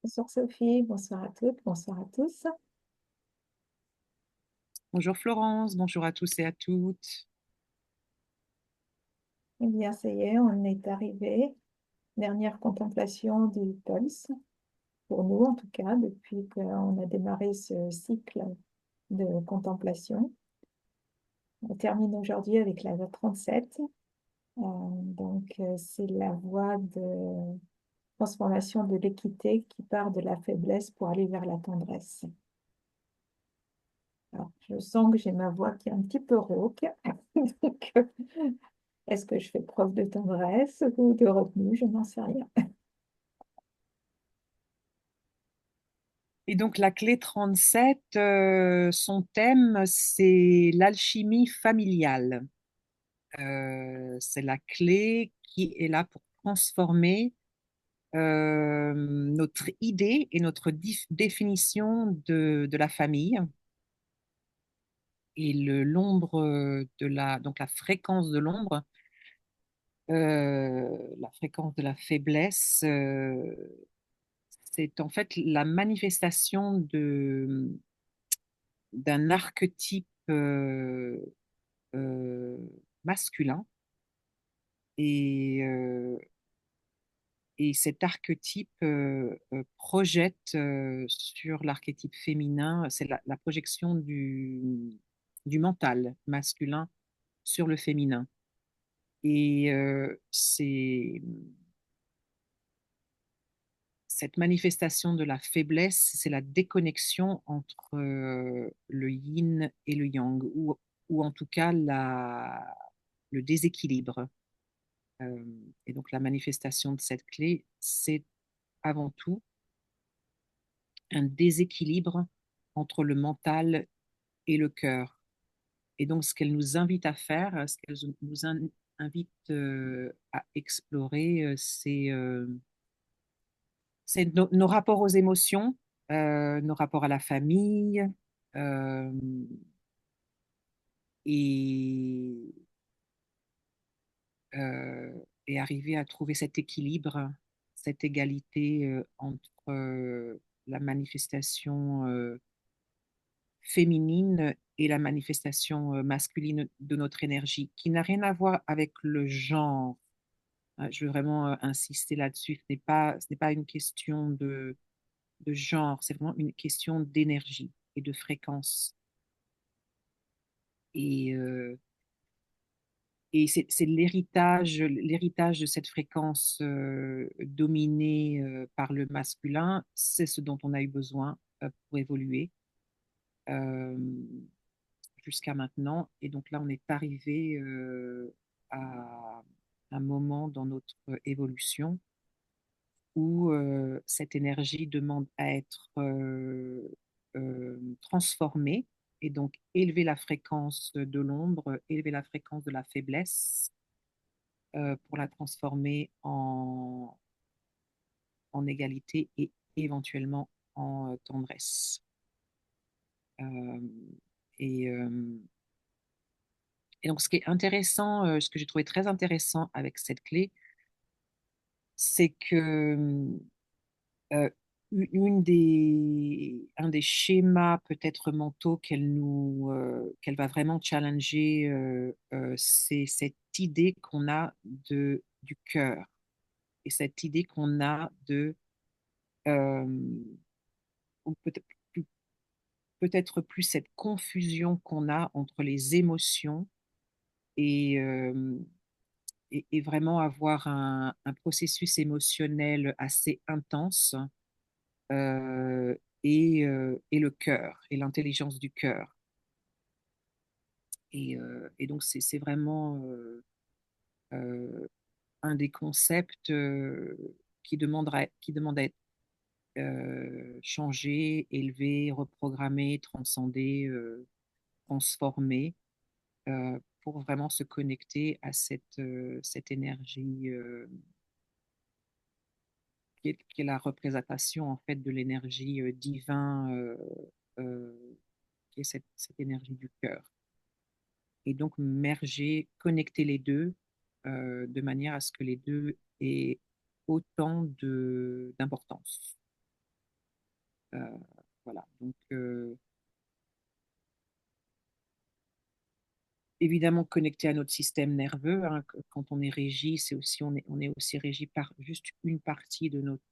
Bonsoir Sophie, bonsoir à toutes, bonsoir à tous. Bonjour Florence, bonjour à tous et à toutes. Eh bien, ça y est, on est arrivé. Dernière contemplation du pulse, pour nous en tout cas, depuis qu'on a démarré ce cycle de contemplation. On termine aujourd'hui avec la voie 37. C'est la voie de transformation de l'équité qui part de la faiblesse pour aller vers la tendresse. Alors, je sens que j'ai ma voix qui est un petit peu rauque. Donc, est-ce que je fais preuve de tendresse ou de retenue? Je n'en sais rien. Et donc la clé 37, son thème, c'est l'alchimie familiale. C'est la clé qui est là pour transformer notre idée et notre définition de la famille et l'ombre donc la fréquence de l'ombre, la fréquence de la faiblesse. C'est en fait la manifestation d'un archétype euh, masculin et, euh, et cet archétype projette sur l'archétype féminin, c'est la projection du mental masculin sur le féminin. Et cette manifestation de la faiblesse, c'est la déconnexion entre le yin et le yang, ou en tout cas le déséquilibre. Euh, et donc la manifestation de cette clé, c'est avant tout un déséquilibre entre le mental et le cœur. Et donc ce qu'elle nous invite à faire, ce qu'elle nous invite à explorer, c'est nos rapports aux émotions, nos rapports à la famille, euh, et, euh, et arriver à trouver cet équilibre, cette égalité entre la manifestation féminine et la manifestation masculine de notre énergie, qui n'a rien à voir avec le genre. Je veux vraiment insister là-dessus. Ce n'est pas une question de genre, c'est vraiment une question d'énergie et de fréquence. Et, euh, et c'est l'héritage de cette fréquence dominée par le masculin, c'est ce dont on a eu besoin pour évoluer euh, jusqu'à maintenant. Et donc là, on est arrivé à un moment dans notre évolution où cette énergie demande à être transformée et donc élever la fréquence de l'ombre, élever la fréquence de la faiblesse pour la transformer en égalité et éventuellement en tendresse. Euh, et, euh, et donc ce qui est intéressant, ce que j'ai trouvé très intéressant avec cette clé, c'est que euh, un des schémas peut-être mentaux qu'elle va vraiment challenger, c'est cette idée qu'on a du cœur et cette idée qu'on a euh, ou peut-être plus cette confusion qu'on a entre les émotions et, euh, et vraiment avoir un processus émotionnel assez intense euh, et le cœur et l'intelligence du cœur. Et donc, c'est vraiment un des concepts qui demande à être changé, élevé, reprogrammé, transcendé, transformé, pour vraiment se connecter à cette énergie qui est la représentation en fait de l'énergie divine, qui est cette énergie du cœur. Et donc merger, connecter les deux de manière à ce que les deux aient autant d'importance. Euh, voilà. Donc, évidemment connecté à notre système nerveux, hein. Quand on est régi, on est aussi régi par juste une partie de notre,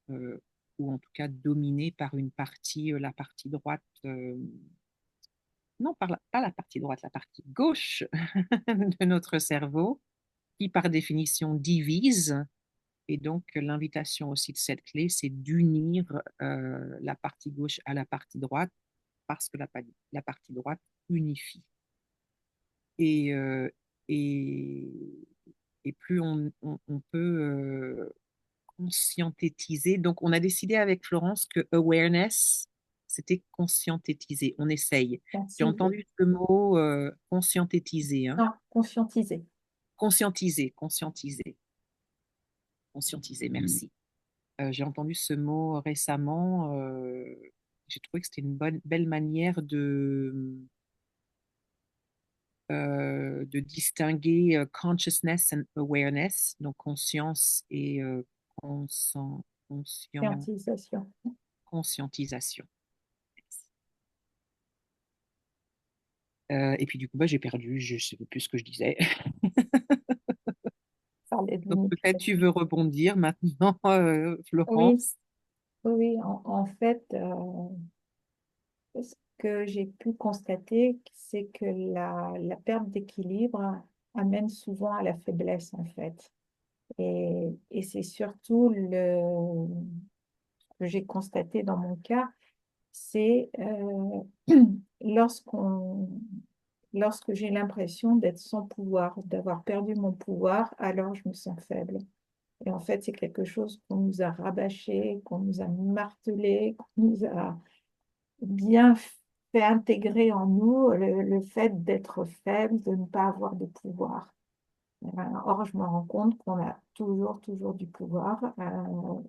ou en tout cas dominé par une partie, la partie droite, non, pas la partie droite, la partie gauche de notre cerveau, qui par définition divise. Et donc, l'invitation aussi de cette clé, c'est d'unir la partie gauche à la partie droite, parce que la partie droite unifie. Et, et, et plus on peut conscientiser. Donc, on a décidé avec Florence que awareness, c'était conscientiser. On essaye. J'ai Conscientiser. entendu ce mot conscientiser, hein. Non, conscientiser. Conscientiser, merci. J'ai entendu ce mot récemment. J'ai trouvé que c'était une belle manière de distinguer consciousness and awareness, donc conscience et conscien- conscient- Conscientisation. conscientisation. Et puis du coup, bah, j'ai perdu, je ne sais plus ce que je disais. Parler de Donc peut-être tu l'unification. veux rebondir maintenant, Oui, Florence. oui, en fait, ce que j'ai pu constater, c'est que la perte d'équilibre amène souvent à la faiblesse, en fait. Et c'est surtout ce que j'ai constaté dans mon cas, c'est lorsqu'on, lorsque j'ai l'impression d'être sans pouvoir, d'avoir perdu mon pouvoir, alors je me sens faible. Et en fait, c'est quelque chose qu'on nous a rabâché, qu'on nous a martelé, qu'on nous a bien fait intégrer en nous le fait d'être faible, de ne pas avoir de pouvoir. Or, je me rends compte qu'on a toujours, toujours du pouvoir,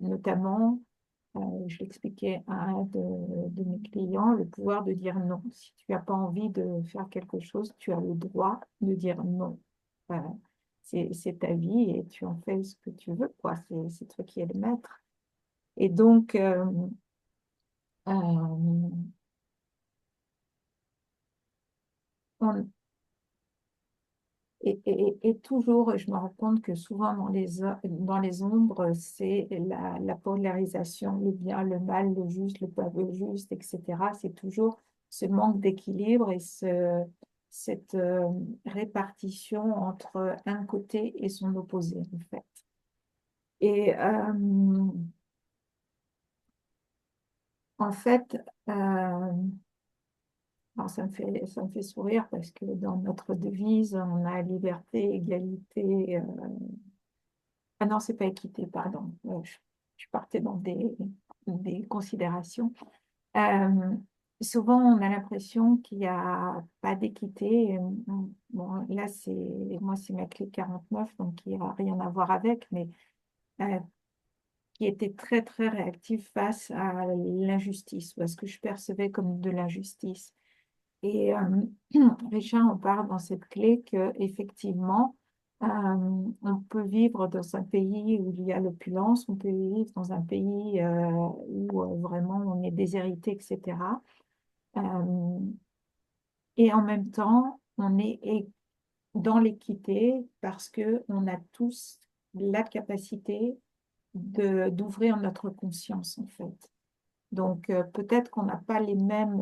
notamment, je l'expliquais à un de mes clients, le pouvoir de dire non. Si tu n'as pas envie de faire quelque chose, tu as le droit de dire non. Euh, c'est ta vie et tu en fais ce que tu veux, quoi. C'est toi qui es le maître. Et donc, euh, on, et toujours, je me rends compte que souvent dans les ombres, c'est la polarisation, le bien, le mal, le juste, le pas le juste, etc. C'est toujours ce manque d'équilibre et cette répartition entre un côté et son opposé, en fait. Et en fait, alors ça me fait sourire parce que dans notre devise, on a liberté, égalité. Ah non, c'est pas équité, pardon. Je partais dans des considérations. Euh, Souvent, on a l'impression qu'il n'y a pas d'équité. Bon, là, moi, c'est ma clé 49, donc il n'y a rien à voir avec, mais euh, qui était très, très réactive face à l'injustice, ou à ce que je percevais comme de l'injustice. Et Richard en parle dans cette clé que effectivement, on peut vivre dans un pays où il y a l'opulence, on peut vivre dans un pays où vraiment on est déshérité, etc. Euh, et en même temps, on est dans l'équité parce que on a tous la capacité d'ouvrir notre conscience, en fait. Donc, peut-être qu'on n'a pas les mêmes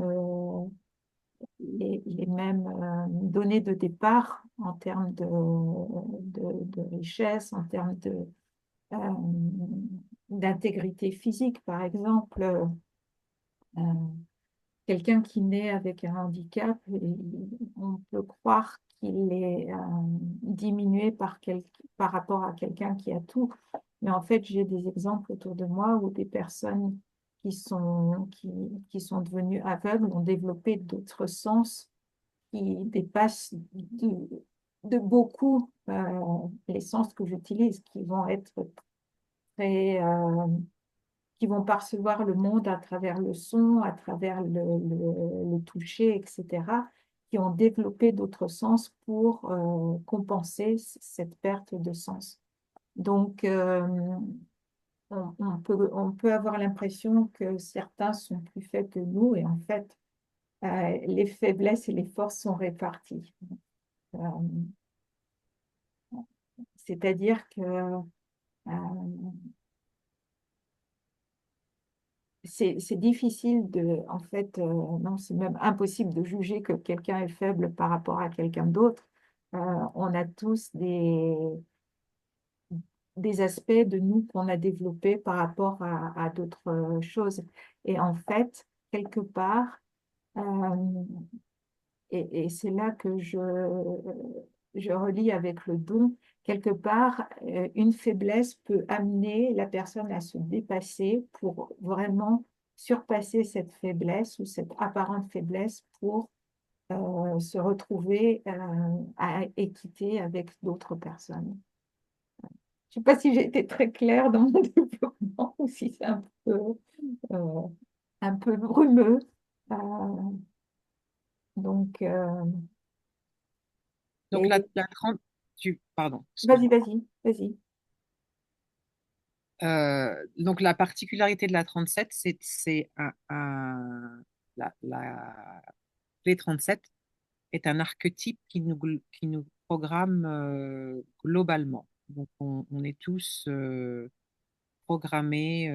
données de départ en termes de richesse, en termes euh, d'intégrité physique. Par exemple, quelqu'un qui naît avec un handicap, on peut croire qu'il est diminué par rapport à quelqu'un qui a tout. Mais en fait, j'ai des exemples autour de moi où des personnes qui sont devenues aveugles ont développé d'autres sens qui dépassent de beaucoup les sens que j'utilise, qui vont être très, qui vont percevoir le monde à travers le son, à travers le toucher, etc., qui ont développé d'autres sens pour compenser cette perte de sens. Donc, on peut avoir l'impression que certains sont plus faibles que nous, et en fait, les faiblesses et les forces sont réparties. Euh, C'est-à-dire que c'est difficile en fait, non, c'est même impossible de juger que quelqu'un est faible par rapport à quelqu'un d'autre. On a tous des aspects de nous qu'on a développés par rapport à d'autres choses. Et en fait, quelque part, euh, et c'est là que je relie avec le don. Quelque part, une faiblesse peut amener la personne à se dépasser pour vraiment surpasser cette faiblesse ou cette apparente faiblesse pour se retrouver à équité avec d'autres personnes. Je ne sais pas si j'ai été très claire dans mon développement ou si c'est euh, un peu brumeux. Euh, donc, Donc la, et la 30, pardon, vas-y, excuse-moi. vas-y, vas-y. Donc la particularité de la 37, c'est la clé 37 est un archétype qui nous programme globalement. Donc on est tous programmés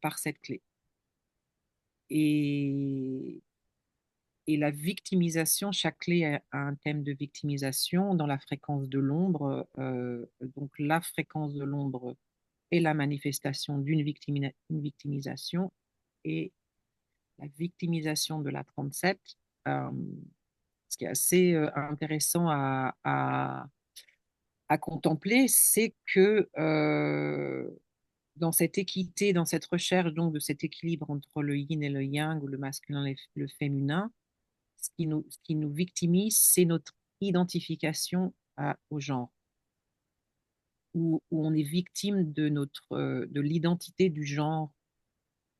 par cette clé. Et, et la victimisation, chaque clé a un thème de victimisation dans la fréquence de l'ombre. Donc la fréquence de l'ombre est la manifestation une victimisation, et la victimisation de la 37, euh, ce qui est assez intéressant à contempler, c'est que dans cette équité, dans cette recherche donc de cet équilibre entre le yin et le yang, ou le masculin et le féminin, ce qui nous victimise, c'est notre identification au genre, où on est victime de l'identité du genre,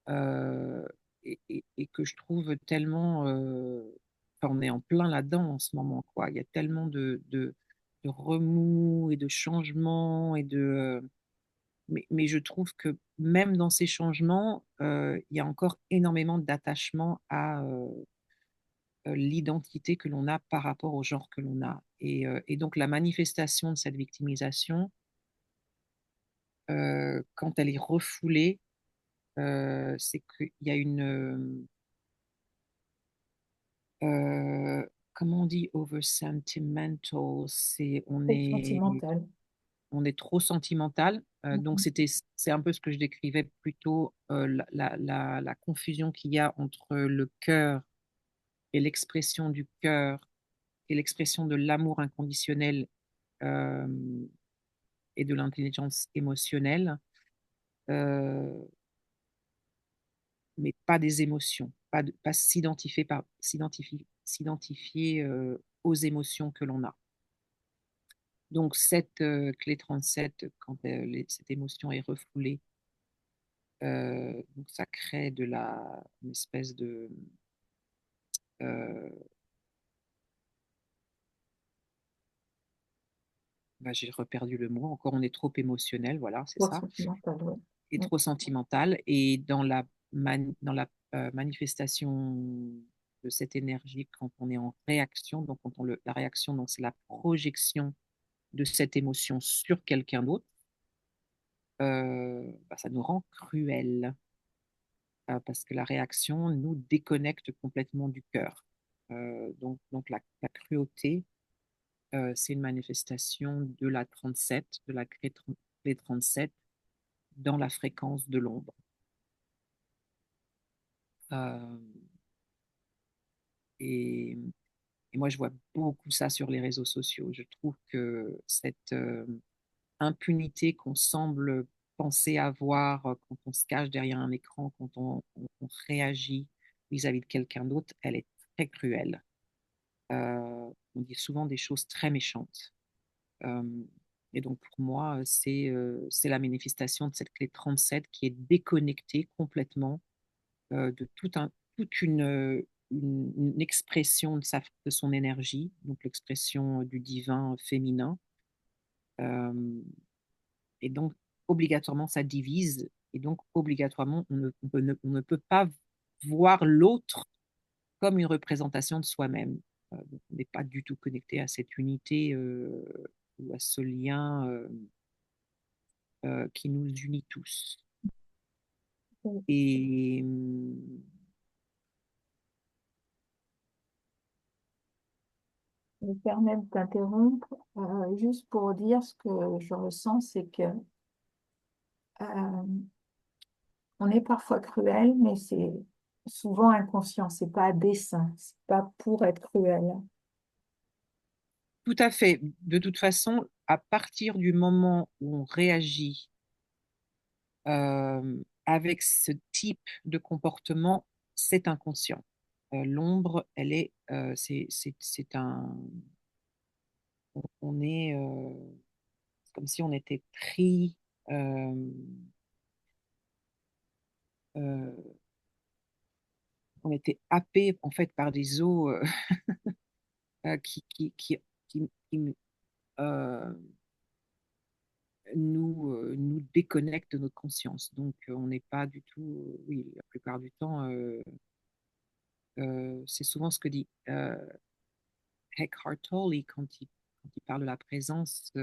euh, et que je trouve tellement, enfin, on est en plein là-dedans en ce moment, quoi. Il y a tellement de remous et de changements mais je trouve que même dans ces changements, il y a encore énormément d'attachement à l'identité que l'on a par rapport au genre que l'on a. Et donc la manifestation de cette victimisation, quand elle est refoulée, c'est qu'il y a euh, comment on dit over sentimental, Trop sentimental. on est trop sentimental. Donc Mhm. c'est un peu ce que je décrivais plus tôt, la confusion qu'il y a entre le cœur et l'expression du cœur et l'expression de l'amour inconditionnel, euh, et de l'intelligence émotionnelle, euh, mais pas des émotions, pas s'identifier aux émotions que l'on a. Donc cette clé 37, quand cette émotion est refoulée, donc ça crée une espèce de... euh, j'ai reperdu le mot, encore on est trop émotionnel, voilà, c'est Trop ça, sentimental, ouais. et Mm. trop sentimental. Et dans la manifestation de cette énergie, quand on est en réaction, donc la réaction, donc c'est la projection de cette émotion sur quelqu'un d'autre, ça nous rend cruels, parce que la réaction nous déconnecte complètement du cœur. Donc la cruauté, c'est une manifestation de la 37, de la clé 37 dans la fréquence de l'ombre. Euh, et, et moi, je vois beaucoup ça sur les réseaux sociaux. Je trouve que cette impunité qu'on semble penser avoir quand on se cache derrière un écran, quand on réagit vis-à-vis de quelqu'un d'autre, elle est très cruelle. On dit souvent des choses très méchantes. Euh, et donc pour moi, c'est la manifestation de cette clé 37 qui est déconnectée complètement de toute une expression de son énergie, donc l'expression du divin féminin. Euh, et donc obligatoirement, ça divise. Et donc, obligatoirement, on ne peut pas voir l'autre comme une représentation de soi-même. Donc, on n'est pas du tout connecté à cette unité ou à ce lien qui nous unit tous. Et Je me permets de t'interrompre juste pour dire ce que je ressens, c'est que euh, on est parfois cruel, mais c'est souvent inconscient, c'est pas à dessein, c'est pas pour être cruel. tout à fait, de toute façon, à partir du moment où on réagit avec ce type de comportement, c'est inconscient. L'ombre, elle est, c'est un, on est comme si on était pris, euh, euh, on était happé en fait par des eaux qui euh, nous déconnectent de notre conscience. Donc, on n'est pas du tout, oui, la plupart du temps, c'est souvent ce que dit Eckhart Tolle quand il parle de la présence,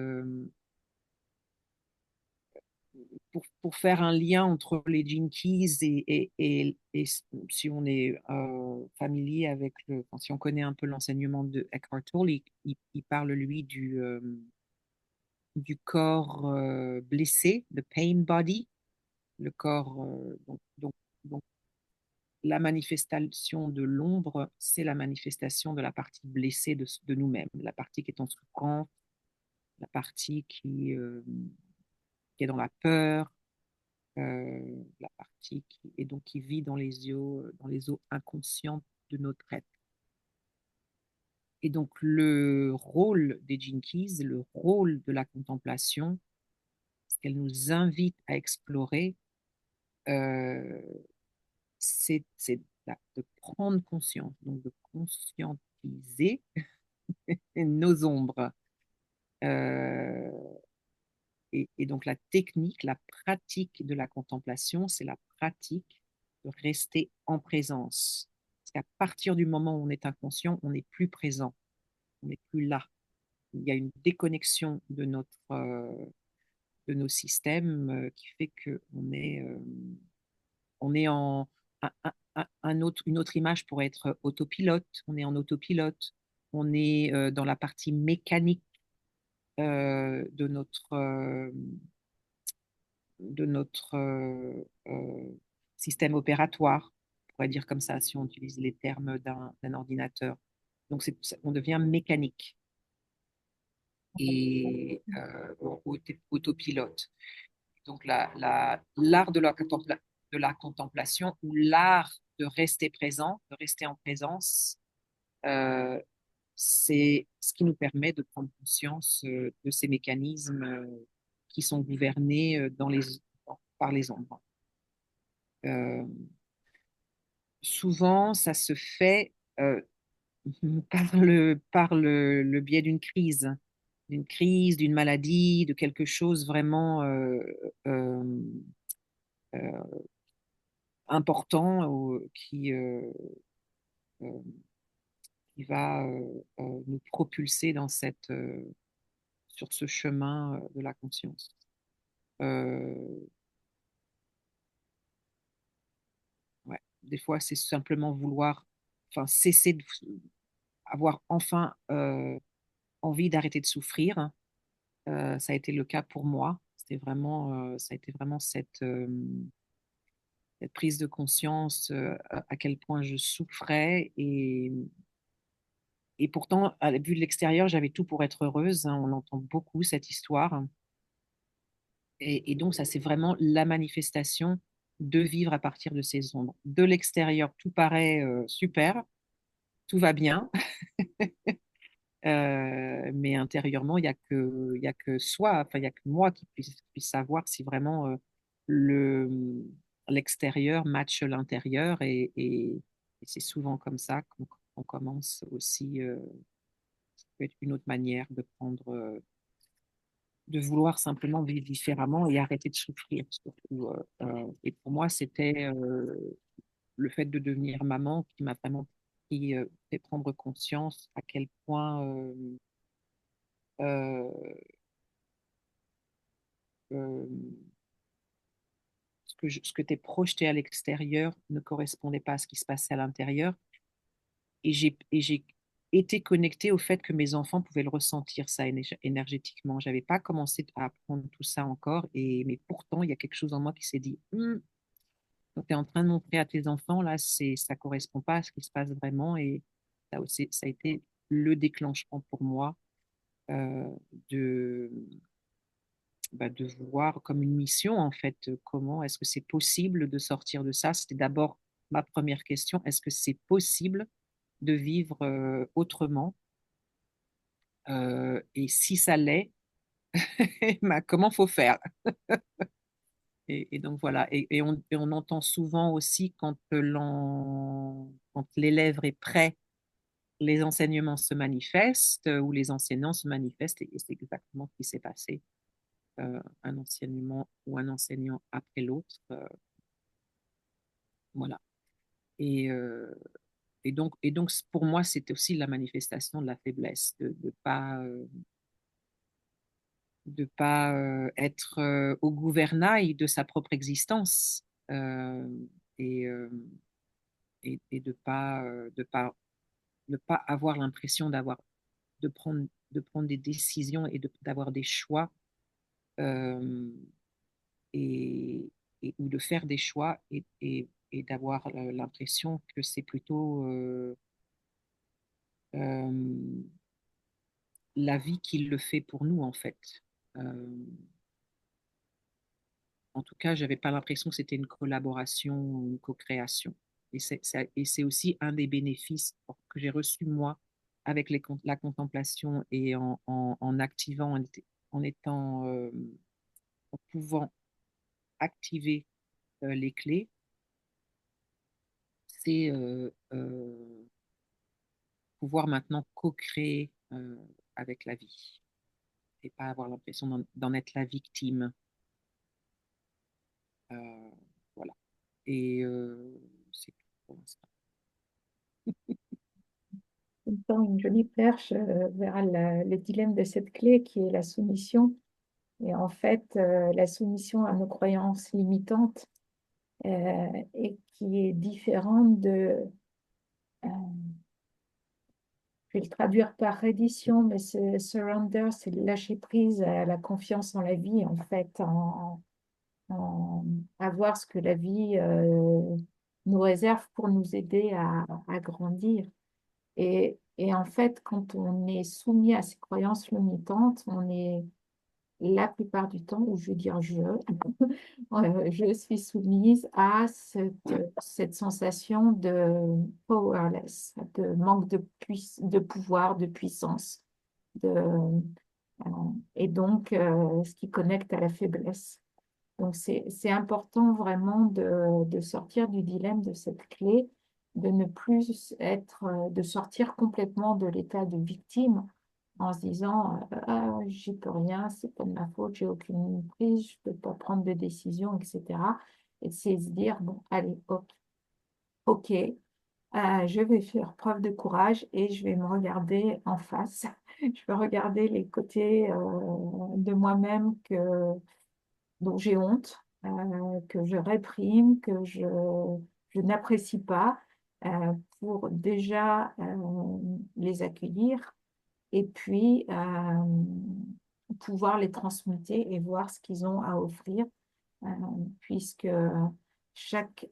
pour faire un lien entre les Gene Keys et si on est familier avec enfin, si on connaît un peu l'enseignement de Eckhart Tolle, il parle lui du corps blessé, the pain body, le corps, donc la manifestation de l'ombre, c'est la manifestation de la partie blessée de nous-mêmes, la partie qui est en souffrance, la partie qui est dans la peur, la partie qui vit dans les eaux inconscientes de notre être. Et donc le rôle des Jinkies, le rôle de la contemplation, ce qu'elle nous invite à explorer, euh, c'est de prendre conscience, donc de conscientiser nos ombres. Euh, et donc la technique, la pratique de la contemplation, c'est la pratique de rester en présence. Parce qu'à partir du moment où on est inconscient, on n'est plus présent, on n'est plus là. Il y a une déconnexion de nos systèmes qui fait on est en une autre image pourrait être autopilote. On est en autopilote. On est dans la partie mécanique de notre système opératoire, on pourrait dire comme ça si on utilise les termes d'un ordinateur. Donc on devient mécanique et autopilote. Donc l'art de la contemplation ou l'art de rester présent, de rester en présence, euh, c'est ce qui nous permet de prendre conscience de ces mécanismes qui sont gouvernés par les ombres. Euh, Souvent, ça se fait par le biais d'une crise, d'une maladie, de quelque chose vraiment euh, euh, important euh, qui va nous propulser sur ce chemin de la conscience. Euh, ouais. Des fois, c'est simplement vouloir, enfin, avoir enfin envie d'arrêter de souffrir. Ça a été le cas pour moi. Ça a été vraiment cette prise de conscience à quel point je souffrais et pourtant, à la vue de l'extérieur, j'avais tout pour être heureuse, hein. On entend beaucoup cette histoire. Et donc, ça, c'est vraiment la manifestation de vivre à partir de ces ombres. De l'extérieur, tout paraît super, tout va bien, mais intérieurement, il y a que soi, enfin, il y a que moi qui puisse savoir si vraiment l'extérieur matche l'intérieur. Et c'est souvent comme ça qu'on commence aussi, ça peut être une autre manière de prendre de vouloir simplement vivre différemment et arrêter de souffrir, surtout. Et pour moi, c'était le fait de devenir maman qui m'a vraiment fait prendre conscience à quel point euh, euh, ce que tu projeté à l'extérieur ne correspondait pas à ce qui se passait à l'intérieur. Et j'ai été connectée au fait que mes enfants pouvaient le ressentir, ça, énergétiquement. Je n'avais pas commencé à apprendre tout ça encore, mais pourtant, il y a quelque chose en moi qui s'est dit, donc tu es en train de montrer à tes enfants, là, ça ne correspond pas à ce qui se passe vraiment. Et ça a été le déclenchement pour moi euh, de, de voir comme une mission, en fait, comment est-ce que c'est possible de sortir de ça. C'était d'abord ma première question, est-ce que c'est possible de vivre autrement? Et si ça l'est, ben, comment faut faire? Et donc voilà. Et on entend souvent aussi quand l'élève est prêt, les enseignements se manifestent ou les enseignants se manifestent. Et c'est exactement ce qui s'est passé. Un enseignement ou un enseignant après l'autre. Voilà. Et, euh, et donc, pour moi, c'était aussi la manifestation de la faiblesse, de pas être au gouvernail de sa propre existence euh, et, euh, et de pas ne pas avoir l'impression de prendre, de prendre des décisions et d'avoir des choix euh, et, ou de faire des choix et d'avoir l'impression que c'est plutôt euh, la vie qui le fait pour nous en fait. Euh, En tout cas, j'avais pas l'impression que c'était une collaboration, une co-création. Et c'est aussi un des bénéfices que j'ai reçus moi avec la contemplation et en activant, en pouvant activer les clés, c'est pouvoir maintenant co-créer avec la vie et pas avoir l'impression d'en être la victime. Euh, voilà. Et c'est tout pour l'instant. Tout le temps une jolie perche vers le dilemme de cette clé qui est la soumission. Et en fait, la soumission à nos croyances limitantes et qui est différente euh, je vais le traduire par reddition, mais c'est surrender, c'est lâcher prise à la confiance en la vie, en fait, à voir ce que la vie nous réserve pour nous aider à grandir. Et en fait, quand on est soumis à ces croyances limitantes, on est la plupart du temps, ou je veux dire je suis soumise à cette sensation de powerless, de manque de pouvoir, de puissance. Et donc, ce qui connecte à la faiblesse. Donc, c'est important vraiment de sortir du dilemme de cette clé, de ne plus être, de sortir complètement de l'état de victime en se disant ah, j'y peux rien, c'est pas de ma faute, j'ai aucune prise, je peux pas prendre de décision, etc. Et c'est se dire bon, allez, hop, ok, je vais faire preuve de courage et je vais me regarder en face. Je vais regarder les côtés de moi-même dont j'ai honte, que je réprime, je n'apprécie pas, pour déjà les accueillir et puis pouvoir les transmuter et voir ce qu'ils ont à offrir, euh, puisque chaque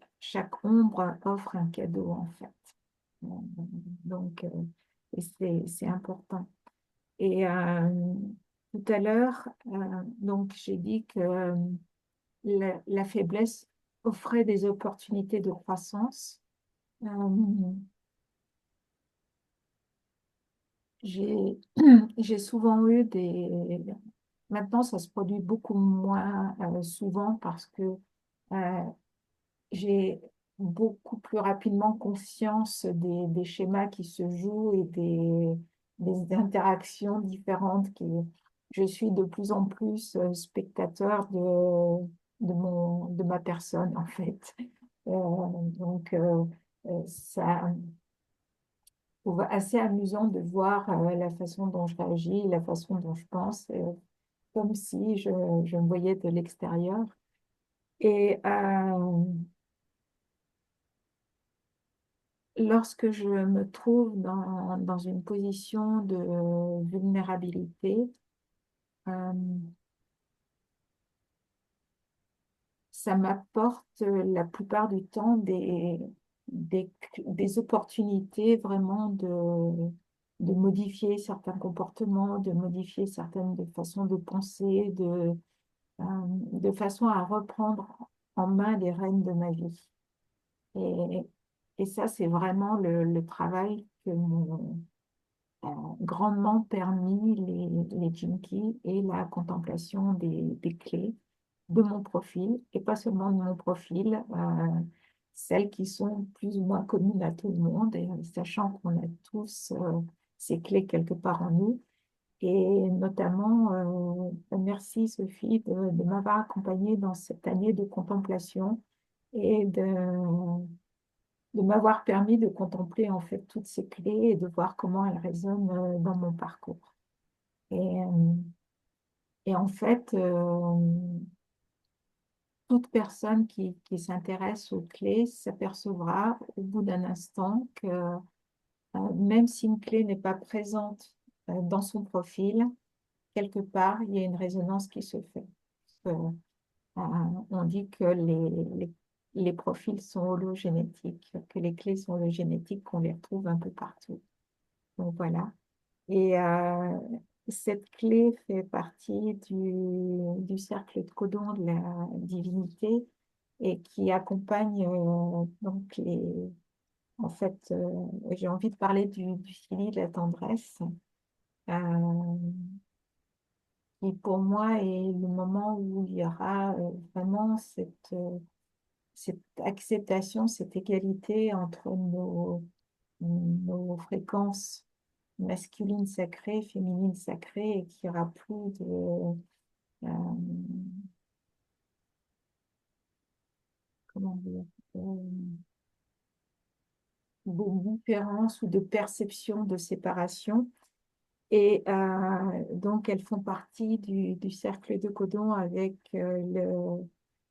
ombre offre un cadeau en fait. Euh, Donc, et c'est important. Et tout à l'heure, donc j'ai dit que la faiblesse offrait des opportunités de croissance. Euh, j'ai, j'ai souvent eu des... Maintenant, ça se produit beaucoup moins souvent parce que euh, j'ai beaucoup plus rapidement conscience des schémas qui se jouent et des interactions différentes je suis de plus en plus spectateur de ma personne, en fait. Donc, ça, trouve assez amusant de voir la façon dont je réagis, la façon dont je pense, comme si je me voyais de l'extérieur. Et lorsque je me trouve dans une position de vulnérabilité, euh, ça m'apporte la plupart du temps des opportunités vraiment de modifier certains comportements, de modifier certaines façons de penser, de façon à reprendre en main les rênes de ma vie. Et, et ça, c'est vraiment le travail que m'ont grandement permis les Jinkies et la contemplation des clés de mon profil, et pas seulement de mon profil, celles qui sont plus ou moins communes à tout le monde, et sachant qu'on a tous ces clés quelque part en nous. Et notamment, merci Sophie de m'avoir accompagnée dans cette année de contemplation et de m'avoir permis de contempler en fait toutes ces clés et de voir comment elles résonnent dans mon parcours. Et en fait, toute personne qui s'intéresse aux clés s'apercevra au bout d'un instant que même si une clé n'est pas présente dans son profil, quelque part, il y a une résonance qui se fait. On dit que les profils sont hologénétiques, que les clés sont hologénétiques, qu'on les retrouve un peu partout. Donc voilà. Et cette clé fait partie du cercle de codon de la divinité et qui accompagne donc en fait, j'ai envie de parler du fili de la tendresse, euh, qui pour moi est le moment où il y aura vraiment cette acceptation, cette égalité entre nos fréquences masculines sacrées, féminines sacrées, et qu'il n'y aura plus euh, comment dire, de différence ou de perception de séparation. Et donc, elles font partie du cercle de codon avec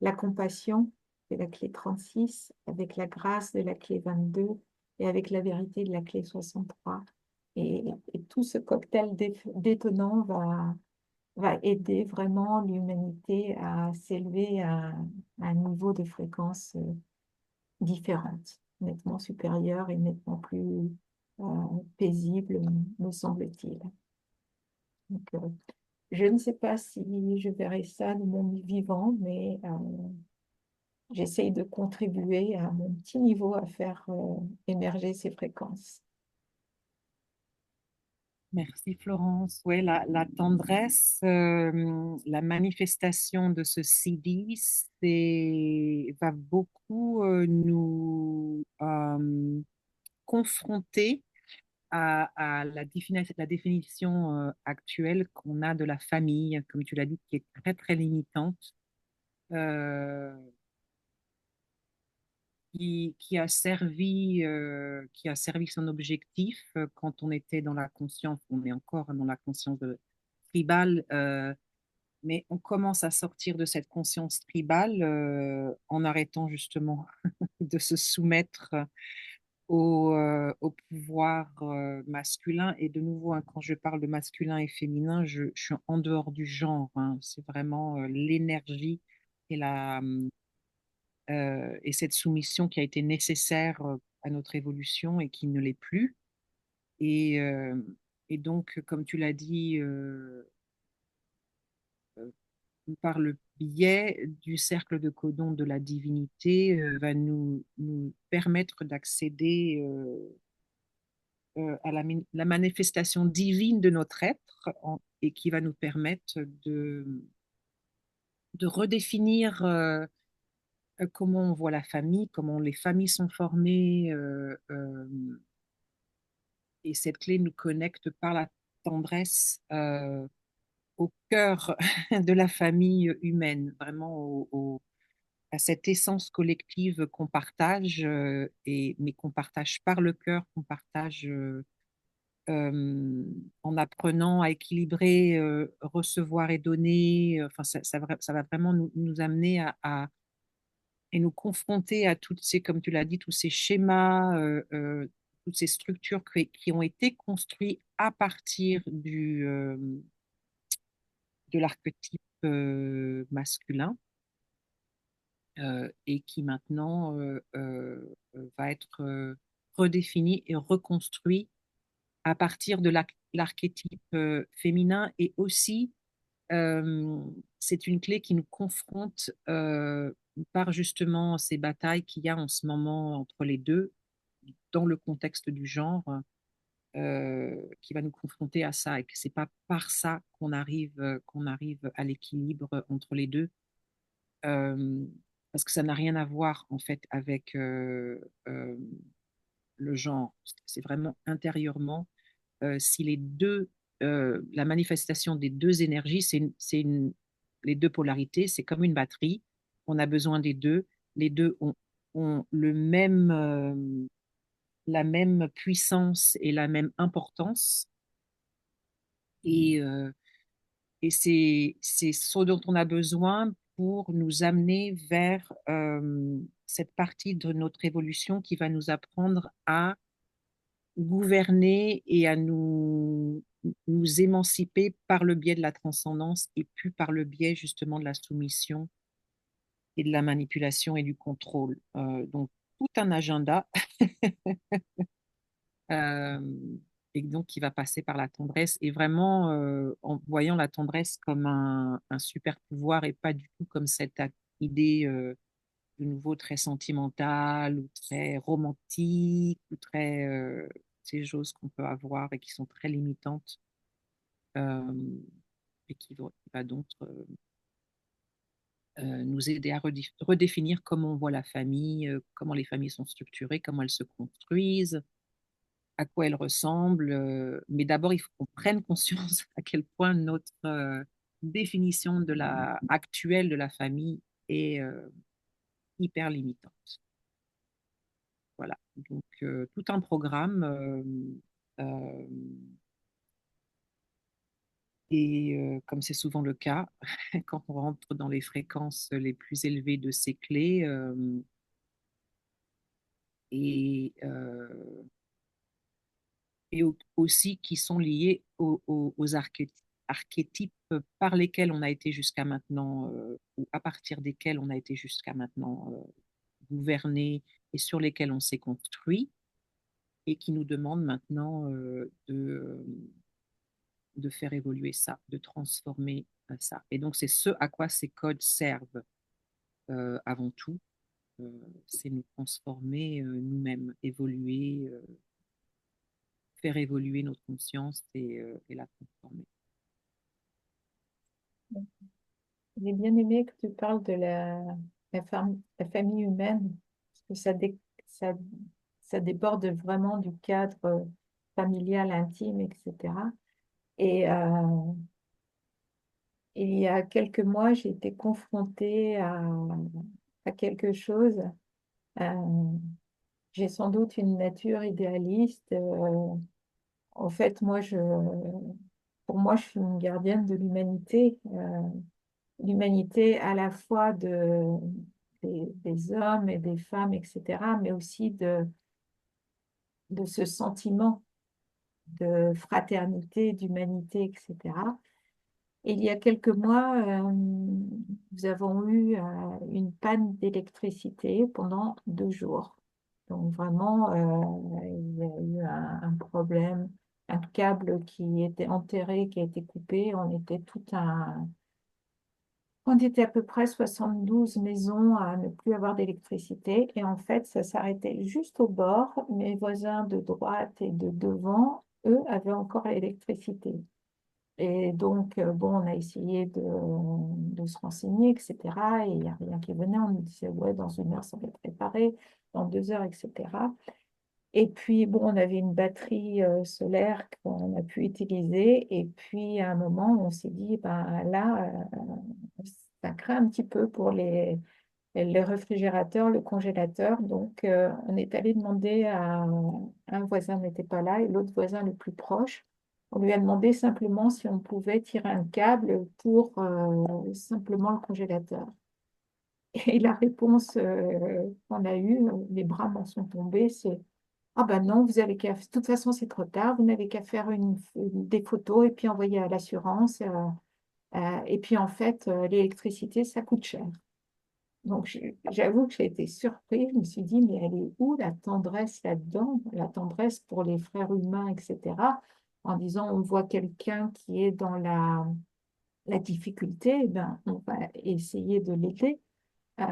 la compassion de la clé 36, avec la grâce de la clé 22 et avec la vérité de la clé 63. Et tout ce cocktail détonnant va aider vraiment l'humanité à s'élever à un niveau de fréquence différente, nettement supérieure et nettement plus euh, paisible, me semble-t-il. Donc, je ne sais pas si je verrai ça de mon vivant, mais j'essaye de contribuer à mon petit niveau à faire émerger ces fréquences. Merci Florence. Ouais, la tendresse, la manifestation de ce CD, va beaucoup nous confronter à la définition actuelle qu'on a de la famille, comme tu l'as dit, qui est très très limitante, euh, qui a servi son objectif quand on était dans la conscience, on est encore dans la conscience tribale, mais on commence à sortir de cette conscience tribale en arrêtant justement de se soumettre au pouvoir masculin. Et de nouveau, hein, quand je parle de masculin et féminin, je suis en dehors du genre, hein. C'est vraiment l'énergie et et cette soumission qui a été nécessaire à notre évolution et qui ne l'est plus. Et, euh, et donc, comme tu l'as dit, euh, par le biais du cercle de codon de la divinité, va nous permettre d'accéder à la manifestation divine de notre être et qui va nous permettre de redéfinir comment on voit la famille, comment les familles sont formées. Et cette clé nous connecte par la tendresse au cœur de la famille humaine, vraiment à cette essence collective qu'on partage, mais qu'on partage par le cœur, qu'on partage en apprenant à équilibrer, recevoir et donner. Enfin, ça va vraiment nous amener et nous confronter à toutes ces, comme tu l'as dit, tous ces schémas, toutes ces structures qui ont été construits à partir de l'archétype masculin, et qui maintenant va être redéfini et reconstruit à partir de l'archétype féminin. Et aussi, euh, c'est une clé qui nous confronte par justement ces batailles qu'il y a en ce moment entre les deux, dans le contexte du genre, qui va nous confronter à ça, et que c'est pas par ça qu'on arrive à l'équilibre entre les deux, euh, parce que ça n'a rien à voir en fait avec euh, le genre. C'est vraiment intérieurement, si les deux, la manifestation des deux énergies, les deux polarités, c'est comme une batterie. On a besoin des deux. Les deux ont la même puissance et la même importance. Et, euh, et c'est ce dont on a besoin pour nous amener vers cette partie de notre évolution qui va nous apprendre à gouverner et à nous émanciper par le biais de la transcendance et plus par le biais justement de la soumission et de la manipulation et du contrôle. Donc, tout un agenda, euh, et donc qui va passer par la tendresse, et vraiment en voyant la tendresse comme un super pouvoir et pas du tout comme cette idée de nouveau très sentimentale ou très romantique ou très ces choses qu'on peut avoir et qui sont très limitantes, euh, et qui va donc nous aider à redéfinir comment on voit la famille, comment les familles sont structurées, comment elles se construisent, à quoi elles ressemblent. Mais d'abord, il faut qu'on prenne conscience à quel point notre définition actuelle de la famille est hyper limitante. Voilà. Donc, tout un programme. Euh, et comme c'est souvent le cas, quand on rentre dans les fréquences les plus élevées de ces clés, et, euh, aussi qui sont liées aux archétypes par lesquels on a été jusqu'à maintenant, ou à partir desquels on a été jusqu'à maintenant gouverné et sur lesquels on s'est construit, et qui nous demandent maintenant de faire évoluer ça, de transformer ça. Et donc, c'est ce à quoi ces codes servent avant tout, euh, c'est nous transformer nous-mêmes, évoluer, faire évoluer notre conscience et la transformer. J'ai bien aimé que tu parles de la famille humaine, parce que ça, ça déborde vraiment du cadre familial, intime, etc. Et il y a quelques mois, j'ai été confrontée à quelque chose. Euh, j'ai sans doute une nature idéaliste. En fait, pour moi, je suis une gardienne de l'humanité. L'humanité à la fois des hommes et des femmes, etc., mais aussi de ce sentiment de fraternité, d'humanité, etc. Et il y a quelques mois, nous avons eu une panne d'électricité pendant 2 jours. Donc vraiment, il y a eu un problème, un câble qui était enterré, qui a été coupé. On était à peu près 72 maisons à ne plus avoir d'électricité. Et en fait, ça s'arrêtait juste au bord. Mes voisins de droite et de devant, eux, avaient encore l'électricité. Et donc, bon, on a essayé de se renseigner, etc. Et il n'y a rien qui venait. On nous disait, ouais, dans 1 heure, ça va être réparé, dans 2 heures, etc. Et puis, bon, on avait une batterie solaire qu'on a pu utiliser. Et puis, à un moment, on s'est dit, ben là, ça craint un petit peu pour les réfrigérateurs, le congélateur. Donc, on est allé demander à un voisin n'était pas là et l'autre voisin le plus proche. On lui a demandé simplement si on pouvait tirer un câble pour simplement le congélateur. Et la réponse qu'on a eue, les bras m'en sont tombés, c'est ah ben non, vous avez qu'à, de toute façon c'est trop tard, vous n'avez qu'à faire des photos et puis envoyer à l'assurance. Et puis en fait, l'électricité, ça coûte cher. Donc j'avoue que j'ai été surprise, je me suis dit, mais elle est où la tendresse là-dedans, la tendresse pour les frères humains, etc. En disant, on voit quelqu'un qui est dans la difficulté, eh ben, on va essayer de l'aider. Euh,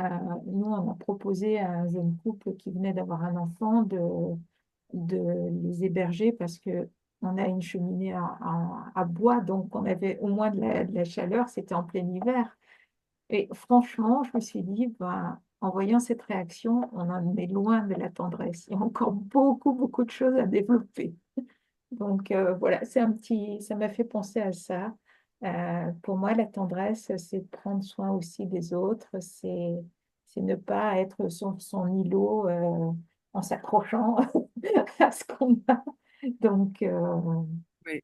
Nous, on a proposé à un jeune couple qui venait d'avoir un enfant de les héberger parce que on a une cheminée à bois, donc on avait au moins de la chaleur, c'était en plein hiver. Et franchement, je me suis dit, ben, en voyant cette réaction, on en est loin de la tendresse. Il y a encore beaucoup, beaucoup de choses à développer. Donc voilà, ça m'a fait penser à ça. Pour moi, la tendresse, c'est prendre soin aussi des autres, c'est ne pas être son îlot en s'accrochant à ce qu'on a. Donc, Oui,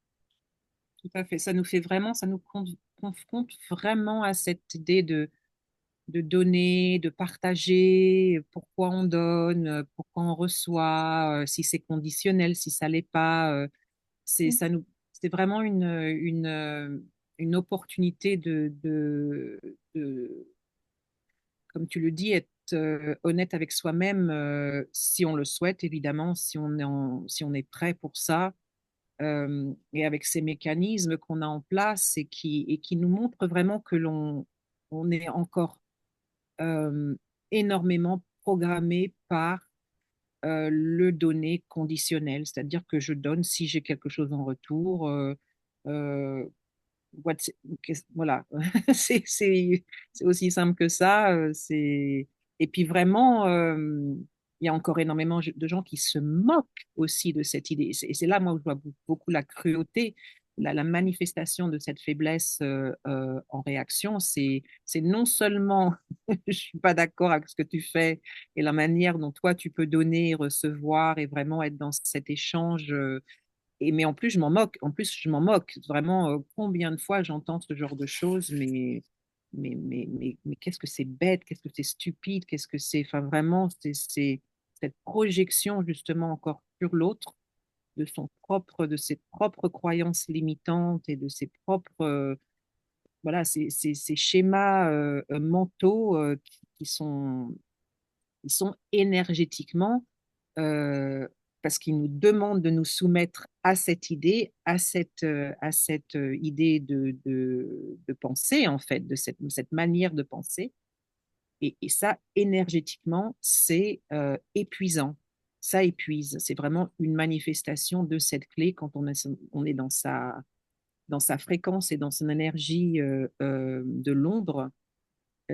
tout à fait. Ça nous fait vraiment, ça nous confronte vraiment à cette idée de donner, de partager, pourquoi on donne, pourquoi on reçoit, si c'est conditionnel, si ça l'est pas. Ça nous, c'est vraiment une opportunité comme tu le dis, être honnête avec soi-même, si on le souhaite, évidemment, si on est prêt pour ça, et avec ces mécanismes qu'on a en place et qui nous montrent vraiment que on est encore euh, énormément programmé par le donner conditionnel, c'est-à-dire que je donne si j'ai quelque chose en retour. Euh, voilà, c'est aussi simple que ça. Et puis vraiment, il y a encore énormément de gens qui se moquent aussi de cette idée. Et c'est là, moi, où je vois beaucoup la cruauté, la manifestation de cette faiblesse en réaction. C'est non seulement, je suis pas d'accord avec ce que tu fais et la manière dont toi, tu peux donner, recevoir et vraiment être dans cet échange. Mais en plus, je m'en moque. En plus, je m'en moque. Vraiment, combien de fois j'entends ce genre de choses, mais qu'est-ce que c'est bête, qu'est-ce que c'est stupide, qu'est-ce que c'est. Enfin, vraiment, c'est cette projection, justement, encore sur l'autre, de ses propres croyances limitantes et de ses propres. Voilà, ces schémas mentaux qui sont énergétiquement euh, parce qu'ils nous demandent de nous soumettre à cette idée, à cette idée de pensée, en fait, de cette manière de penser. Et ça, énergétiquement, c'est épuisant. Ça épuise. C'est vraiment une manifestation de cette clé quand on est dans sa fréquence et dans son énergie de l'ombre.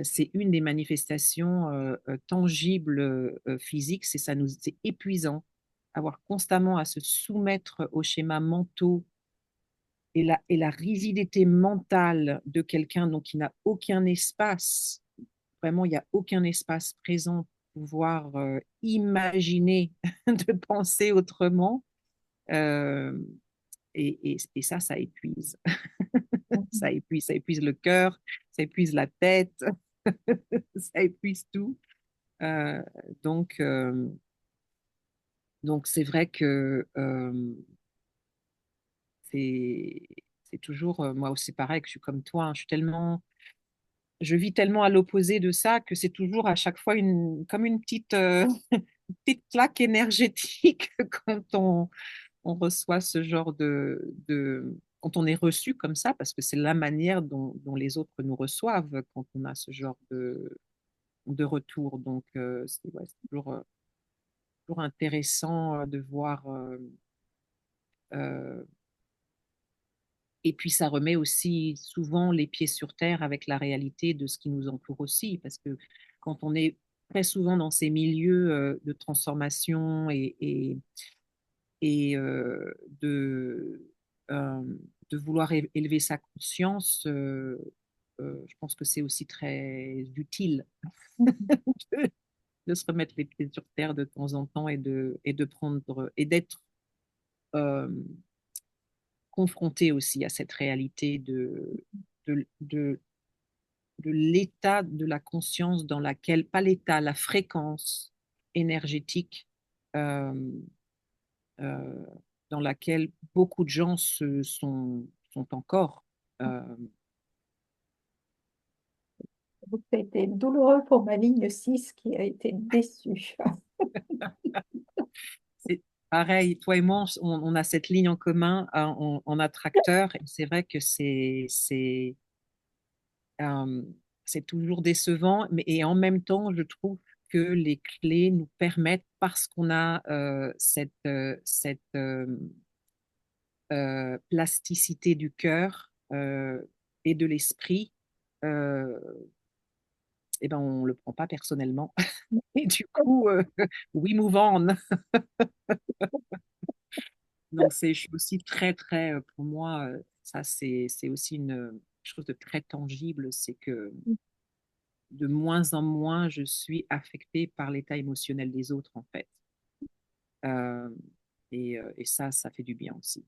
C'est une des manifestations tangibles physiques, c'est épuisant. Avoir constamment à se soumettre aux schémas mentaux et la rigidité mentale de quelqu'un donc qui n'a aucun espace, vraiment il n'y a aucun espace présent pour pouvoir imaginer de penser autrement. Euh, et ça, ça épuise. Ça épuise le cœur, ça épuise la tête, ça épuise tout. Euh, donc, euh, donc c'est vrai que c'est c'est toujours, moi aussi pareil, que je suis comme toi, hein, je vis tellement à l'opposé de ça que c'est toujours à chaque fois comme une petite, une petite claque énergétique quand on reçoit ce genre quand on est reçu comme ça, parce que c'est la manière dont les autres nous reçoivent quand on a ce genre de retour. Donc, c'est toujours intéressant de voir. Euh, et puis, ça remet aussi souvent les pieds sur terre avec la réalité de ce qui nous entoure aussi, parce que quand on est très souvent dans ces milieux de transformation et euh, de vouloir élever sa conscience, je pense que c'est aussi très utile de, de se remettre les pieds sur terre de temps en temps et de prendre et d'être euh, confronté aussi à cette réalité de, de, de l'état de la conscience dans laquelle, pas l'état, la fréquence énergétique euh, euh, dans laquelle beaucoup de gens sont encore. Euh, Donc, ça a été douloureux pour ma ligne 6 qui a été déçue. c'est pareil, toi et moi, on a cette ligne en commun en attracteur, et c'est vrai que euh, c'est toujours décevant, mais et en même temps, je trouve que les clés nous permettent, parce qu'on a cette plasticité du cœur et de l'esprit, euh, eh ben, on ne le prend pas personnellement. Et du coup, we move on. Donc, je suis aussi très, très, pour moi, ça, c'est aussi une chose de très tangible, c'est que de moins en moins, je suis affectée par l'état émotionnel des autres, en fait. Euh, et ça fait du bien aussi.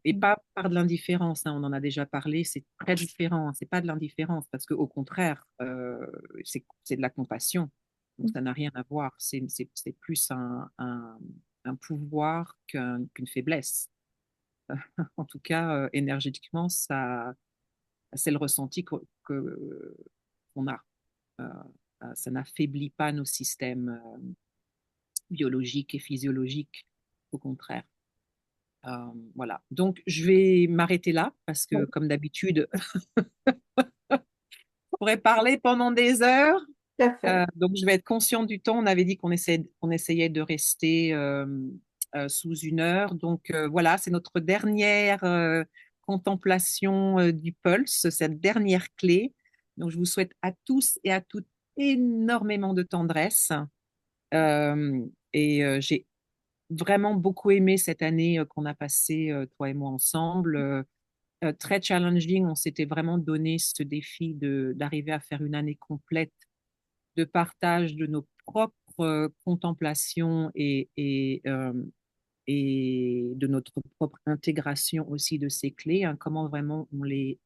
Et pas par de l'indifférence, hein, on en a déjà parlé, c'est très différent, hein, c'est pas de l'indifférence, parce qu'au contraire, c'est de la compassion. Donc ça n'a rien à voir, c'est plus un pouvoir qu'une faiblesse. En tout cas, énergétiquement, c'est le ressenti qu'on a. Euh, ça n'affaiblit pas nos systèmes biologiques et physiologiques, au contraire. Voilà. Donc, je vais m'arrêter là parce que, Oui, comme d'habitude, on pourrait parler pendant des heures. tout à fait. Donc, je vais être consciente du temps. On avait dit qu'on essayait de rester sous 1 heure. Donc, voilà, c'est notre dernière contemplation du pulse, cette dernière clé. Donc, je vous souhaite à tous et à toutes énormément de tendresse. J'ai vraiment beaucoup aimé cette année qu'on a passée, toi et moi, ensemble. Très challenging. On s'était vraiment donné ce défi d'arriver à faire une année complète de partage de nos propres contemplations et de notre propre intégration aussi de ces clés, hein, comment vraiment on les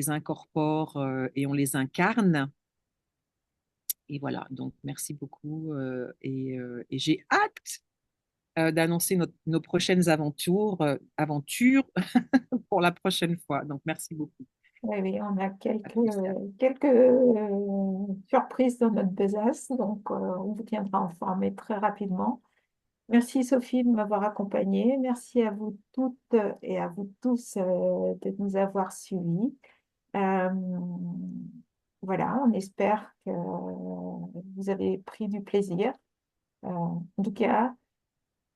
incorpore et on les incarne. Et voilà, donc merci beaucoup et j'ai hâte d'annoncer nos prochaines aventures pour la prochaine fois. Donc merci beaucoup. Oui, oui, on a À tous. quelques surprises dans notre besace, donc on vous tiendra informé très rapidement. Merci Sophie de m'avoir accompagnée. Merci à vous toutes et à vous tous de nous avoir suivis. Euh, voilà, on espère que vous avez pris du plaisir. En tout cas,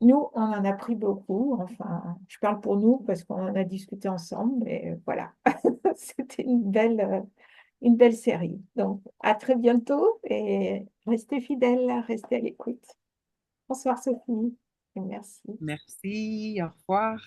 nous, on en a pris beaucoup. Enfin, je parle pour nous parce qu'on en a discuté ensemble, mais voilà, c'était une belle série. Donc, à très bientôt et restez fidèles, restez à l'écoute. Bonsoir Sophie et merci. Merci, au revoir.